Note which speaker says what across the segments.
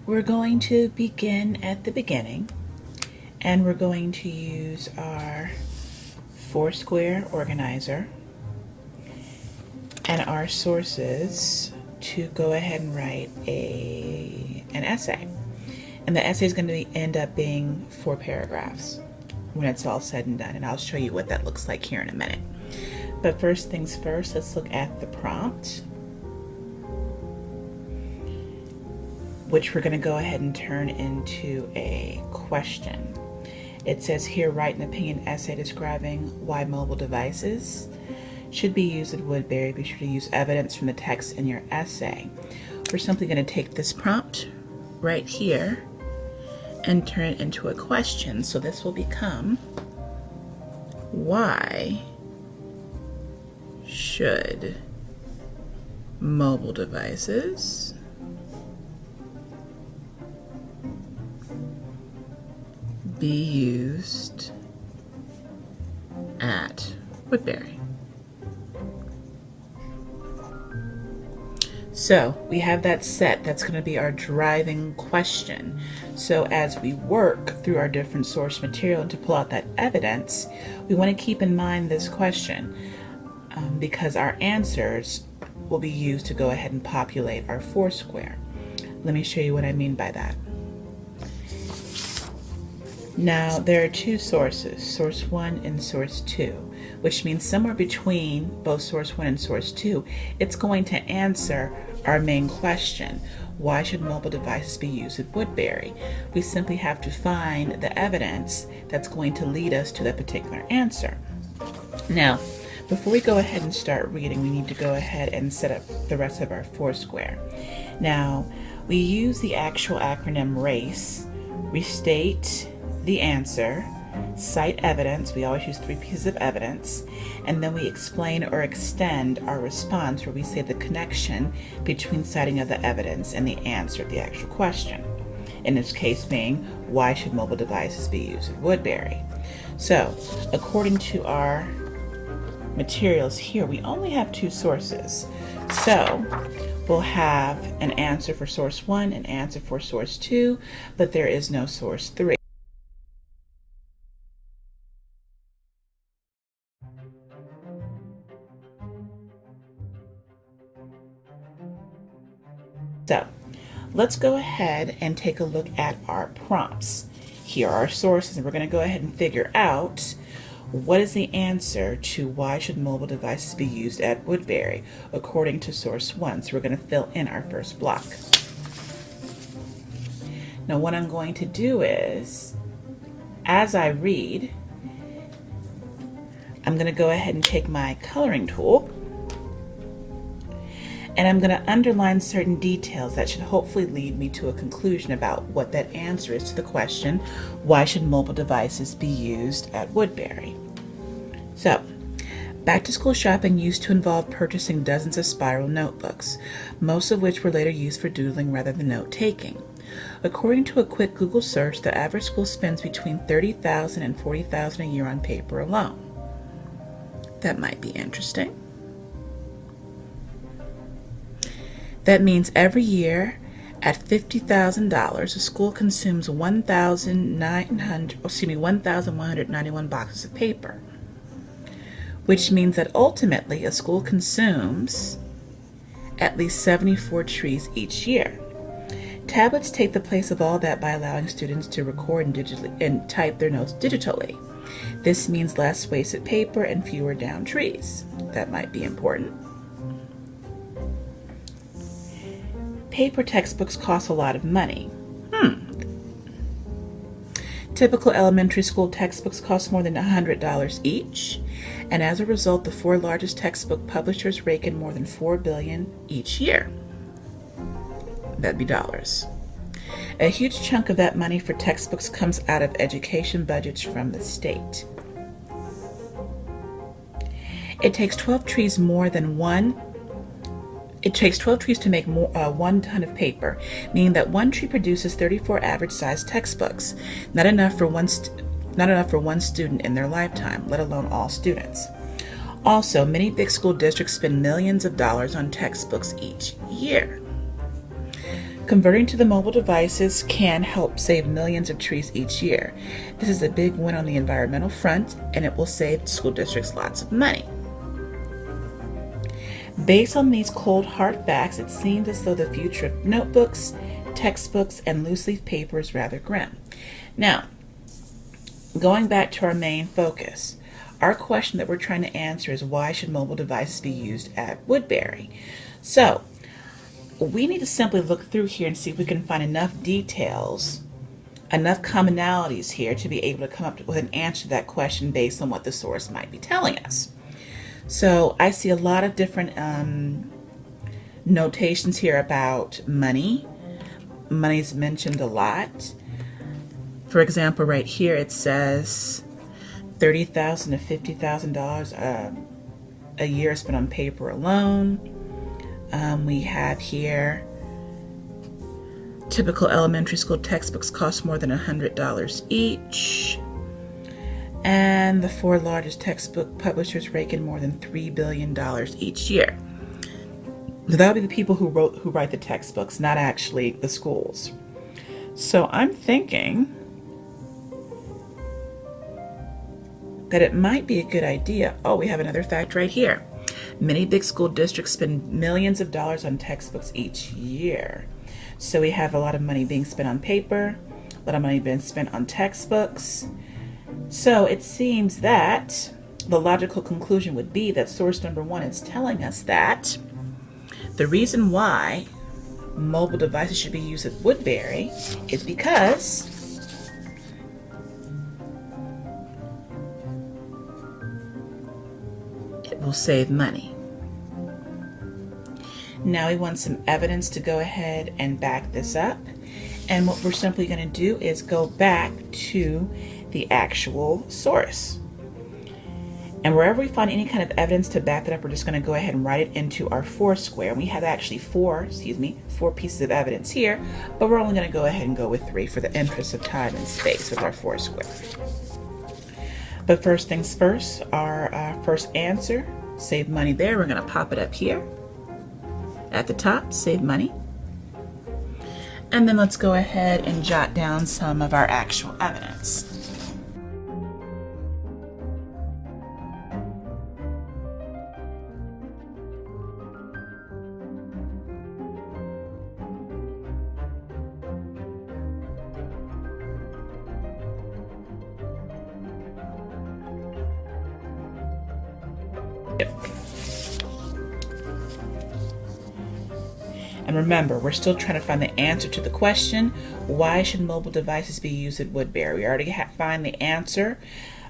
Speaker 1: We're going to begin at the beginning, and we're going to use our Foursquare organizer and our sources to go ahead and write an essay. And the essay is going to end up being 4 paragraphs when it's all said and done, and I'll show you what that looks like here in a minute. But first things first, let's look at the prompt, which we're going to go ahead and turn into a question. It says here, write an opinion essay describing why mobile devices should be used at Woodbury. Be sure to use evidence from the text in your essay. We're simply going to take this prompt right here and turn it into a question. So this will become, why should mobile devices be used at Woodbury? So we have that set. That's going to be our driving question. So as we work through our different source material and to pull out that evidence, we want to keep in mind this question because our answers will be used to go ahead and populate our Foursquare. Let me show you what I mean by that. Now, there are 2 sources, source 1 and source 2, which means somewhere between both source 1 and source 2, it's going to answer our main question. Why should mobile devices be used at Woodbury? We simply have to find the evidence that's going to lead us to that particular answer. Now, before we go ahead and start reading, we need to go ahead and set up the rest of our Foursquare. Now, we use the actual acronym RACE, restate the answer, cite evidence. We always use 3 pieces of evidence, and then we explain or extend our response where we say the connection between citing of the evidence and the answer of the actual question. In this case being, why should mobile devices be used at Woodbury? So, according to our materials here, we only have 2 sources. So, we'll have an answer for source 1, an answer for source 2, but there is no source 3. So let's go ahead and take a look at our prompts. Here are our sources, and we're going to go ahead and figure out what is the answer to why should mobile devices be used at Woodbury according to source 1. So we're going to fill in our first block. Now what I'm going to do is, as I read, I'm going to go ahead and take my coloring tool, and I'm going to underline certain details that should hopefully lead me to a conclusion about what that answer is to the question, why should mobile devices be used at Woodbury? So, back to school shopping used to involve purchasing dozens of spiral notebooks, most of which were later used for doodling rather than note-taking. According to a quick Google search, the average school spends between $30,000 and $40,000 a year on paper alone. That might be interesting. That means every year at $50,000, a school consumes 1,191 boxes of paper, which means that ultimately a school consumes at least 74 trees each year. Tablets take the place of all that by allowing students to record and type their notes digitally. This means less wasted paper and fewer downed trees. That might be important. Paper textbooks cost a lot of money. Typical elementary school textbooks cost more than $100 each, and as a result, the 4 largest textbook publishers rake in more than $4 billion each year. That'd be dollars. A huge chunk of that money for textbooks comes out of education budgets from the state. It takes 12 trees to make 1 ton of paper, meaning that 1 tree produces 34 average-sized textbooks, not enough for one student in their lifetime, let alone all students. Also, many big school districts spend millions of dollars on textbooks each year. Converting to the mobile devices can help save millions of trees each year. This is a big win on the environmental front, and it will save school districts lots of money. Based on these cold hard facts, it seems as though the future of notebooks, textbooks, and loose leaf paper is rather grim. Now, going back to our main focus, our question that we're trying to answer is, why should mobile devices be used at Woodbury? So, we need to simply look through here and see if we can find enough details, enough commonalities here to be able to come up with an answer to that question based on what the source might be telling us. So I see a lot of different notations here about money. Money's mentioned a lot. For example, right here it says $30,000 to $50,000 a year spent on paper alone. We have here typical elementary school textbooks cost more than $100 each. And the 4 largest textbook publishers rake in more than $3 billion each year. That would be the people who write the textbooks, not actually the schools. So I'm thinking that it might be a good idea. Oh, we have another fact right here. Many big school districts spend millions of dollars on textbooks each year. So we have a lot of money being spent on paper, a lot of money being spent on textbooks. So it seems that the logical conclusion would be that source number 1 is telling us that the reason why mobile devices should be used at Woodbury is because it will save money. Now we want some evidence to go ahead and back this up. And what we're simply going to do is go back to the actual source. And wherever we find any kind of evidence to back that up, we're just going to go ahead and write it into our Foursquare. And we have actually four pieces of evidence here, but we're only going to go ahead and go with 3 for the interest of time and space with our Foursquare. But first things first, our first answer, save money there. We're going to pop it up here at the top, save money. And then let's go ahead and jot down some of our actual evidence. And remember, we're still trying to find the answer to the question, why should mobile devices be used at Woodbury? We already found the answer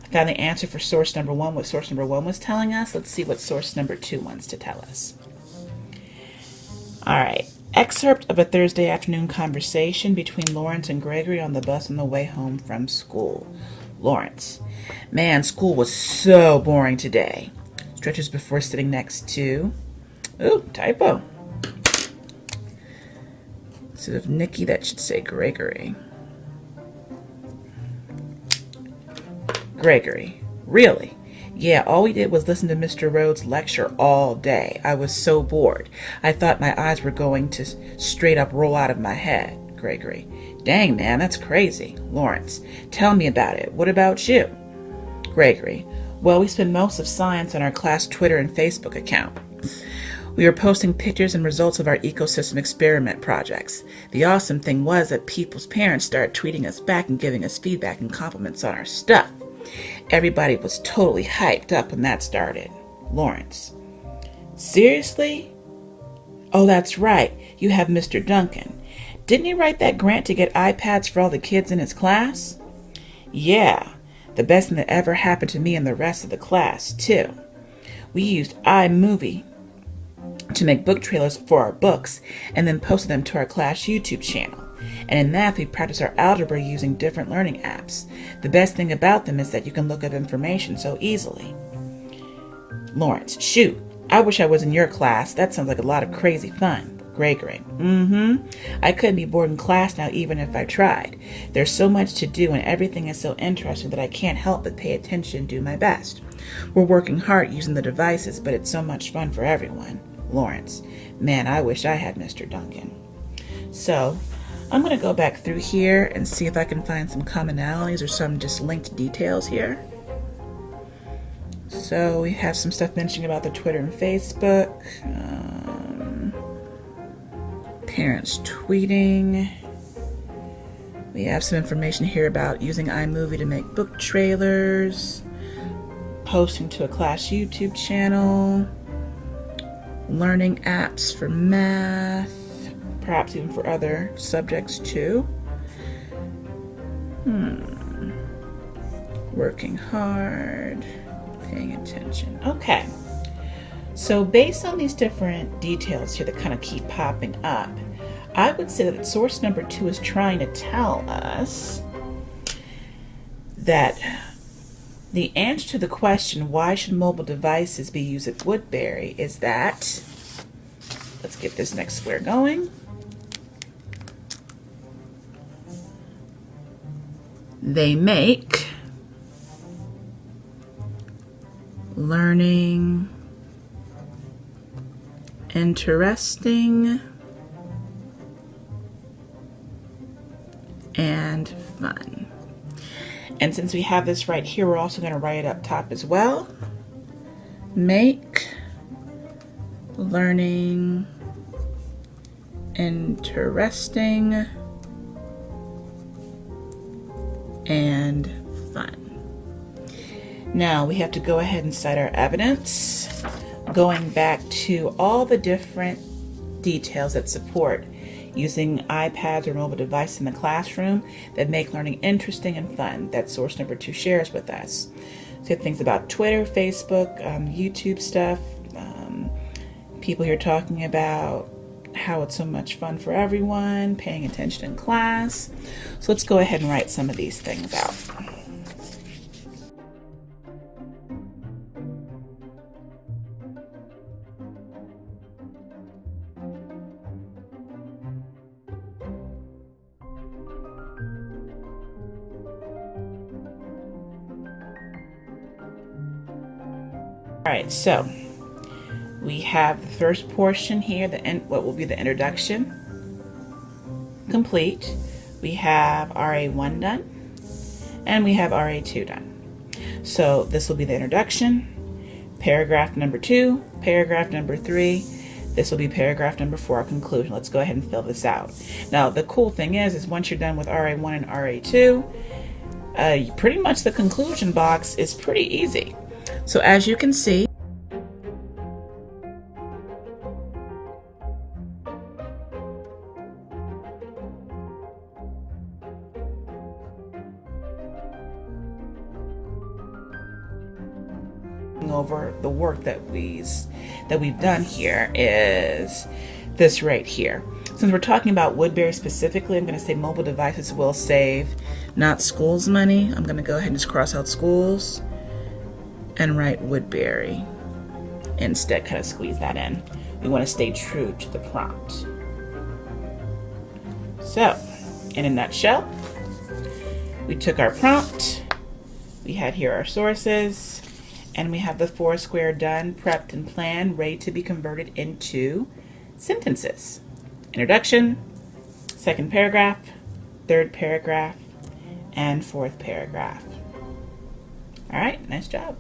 Speaker 1: for source number 1, what source number 1 was telling us. Let's see what source number 2 wants to tell us. All right. Excerpt of a Thursday afternoon conversation between Lawrence and Gregory on the bus on the way home from school. Lawrence: man, school was so boring today. Stretches before sitting next to, ooh, typo. Instead of Nikki, that should say Gregory. Gregory: really? Yeah, all we did was listen to Mr. Rhodes' lecture all day. I was so bored. I thought my eyes were going to straight up roll out of my head. Gregory: dang, man, that's crazy. Lawrence: tell me about it. What about you? Gregory: well, we spend most of science on our class Twitter and Facebook account. We were posting pictures and results of our ecosystem experiment projects. The awesome thing was that people's parents started tweeting us back and giving us feedback and compliments on our stuff. Everybody was totally hyped up when that started. Lawrence: seriously? Oh, that's right. You have Mr. Duncan. Didn't he write that grant to get iPads for all the kids in his class? Yeah, the best thing that ever happened to me and the rest of the class, too. We used iMovie to make book trailers for our books and then posted them to our class YouTube channel. And in math, we practiced our algebra using different learning apps. The best thing about them is that you can look up information so easily. Lawrence: shoot, I wish I was in your class. That sounds like a lot of crazy fun. Gregory: I couldn't be bored in class now even if I tried. There's so much to do and everything is so interesting that I can't help but pay attention and do my best. We're working hard using the devices, but it's so much fun for everyone. Lawrence: man, I wish I had Mr. Duncan. So I'm going to go back through here and see if I can find some commonalities or some just linked details here. So we have some stuff mentioning about the Twitter and Facebook, parents tweeting. We have some information here about using iMovie to make book trailers, posting to a class YouTube channel, learning apps for math, perhaps even for other subjects too. Working hard, paying attention. Okay, so based on these different details here that kind of keep popping up, I would say that source number 2 is trying to tell us that the answer to the question, why should mobile devices be used at Woodbury, is that, let's get this next square going. They make learning interesting and fun. And since we have this right here, we're also going to write it up top as well. Make learning interesting and fun. Now we have to go ahead and cite our evidence, going back to all the different details that support using iPads or mobile devices in the classroom that make learning interesting and fun that source number 2 shares with us. So things about Twitter, Facebook, YouTube stuff, people here talking about how it's so much fun for everyone, paying attention in class. So let's go ahead and write some of these things out. All right, so we have the first portion here, what will be the introduction, complete. We have RA1 done, and we have RA2 done. So this will be the introduction, paragraph number 2, paragraph number 3. This will be paragraph number 4, our conclusion. Let's go ahead and fill this out. Now, the cool thing is once you're done with RA1 and RA2, pretty much the conclusion box is pretty easy. So as you can see, over the work that we've done here is this right here. Since we're talking about Woodbury specifically, I'm going to say mobile devices will save, not schools money. I'm going to go ahead and just cross out schools and write Woodbury instead, kind of squeeze that in. We want to stay true to the prompt. So, in a nutshell, we took our prompt, we had here our sources, and we have the 4 square done, prepped, and planned, ready to be converted into sentences. Introduction, second paragraph, third paragraph, and fourth paragraph. All right, nice job.